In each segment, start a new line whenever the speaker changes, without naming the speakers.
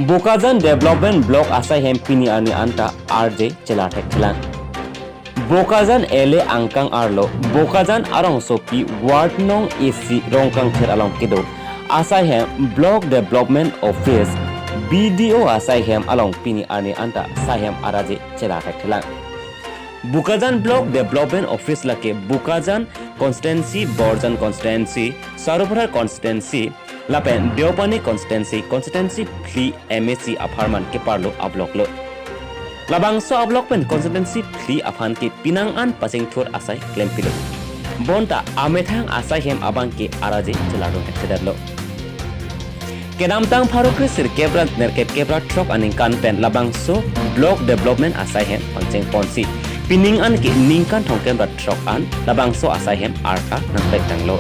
Bokajan development block asai hem Pini arni anta araje chelar theklang. Bokajan ele angkang arlo Bokajan arong sopi ward nong AC rongkang ther along kido asai hem block development office BDO asai hem along Pini arni anta sahem araje chelar theklang. Bokajan block development office lake Bokajan constituency Borjan constituency Sarupar constituency Lapen Deopani constituency Pli MSC apartment ke parlo ablok lo Labangso ablok pen constituency Pli aphan ke pinangan pasing thur asai claim pilo Bonta amethang asai hem abang ke araje celado heksedar lo Kedamtang Farukri sir kebra nerkep kebra truck aning kan pen labangso block development asai hem pangcheng ponsi piningan ke ningkan thongkem ba truck an labangso asai hem arka nang petang lo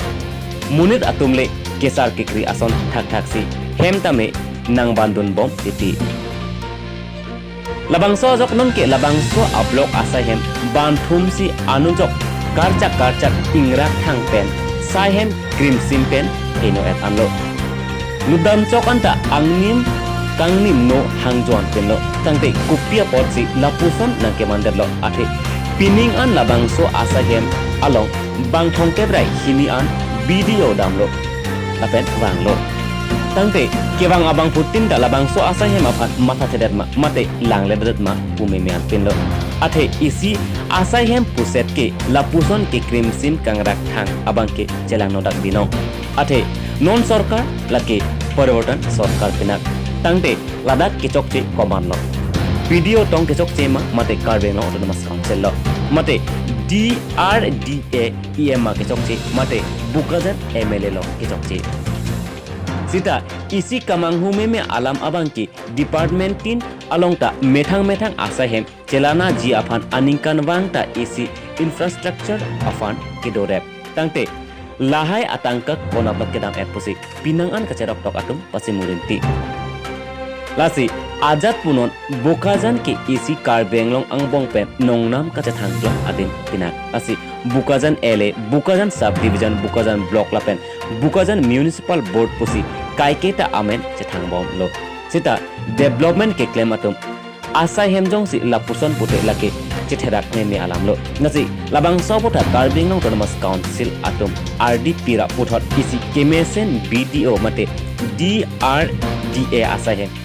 Munit atumle kesar kikri ason thak si hem tame nang bandun bom titi labangso jok nong ke labangso ablok asai hem banthum si anujok karchak ingrak thang pen sai hem cream sim pen eno et anlo nudam chok anta angnim kangnim no hangjon pen lo tangte kupia pot si lapuson nang ke mandar lo athe pining an labangso asai hem along bang thong ke brai hini an BDO damlo lapen wanglo tangte kewang abang putin da labang so asai hem aphan matha thedat ma mate langle dadat ma pumi me anpin lo athe isi asai hem puset ke lapuson ke cream sim kangrak thang abang ke chelang nodak binong athe non sarkar lake parivartan sarkar pinak tangte ladak ke chokche command lo video tong ke chokche ma mate karbe no autonomous council lo mate DRDA EMA ke chokche mate Bokajan MLA lo ke chokche sita isi kamang hume me alam abang ki department tin along ta methang asa hem chelana ji aphan aningkan wang ta isi infrastructure afan ki dorep tangte lahai atangka kona bat kedam epusi pinangan kacerok tok atum pasimurinti lasi Ajat punon Bokajan ke isi karbenglong angbong pen nongnam kacha thanglong adin pinak asi Bokajan LA Bokajan subdivision Bokajan block lapen Bokajan municipal board pusi kaiketa amen che thangbom lo sita development ke claim atum asai hemjong si lapuson pute lake chetherak ne alam lo ngasi labang sobota karbenglong autonomous council atum RDP ra puthot isi kemesen BDO mate DRDA asai hem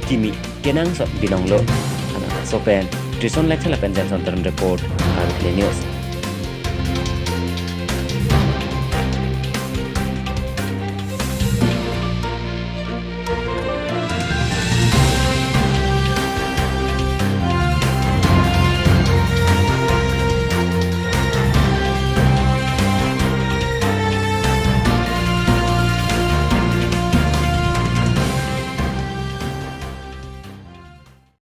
Kimi kenang so binong lo ana so pen trison lecture la pen janson report news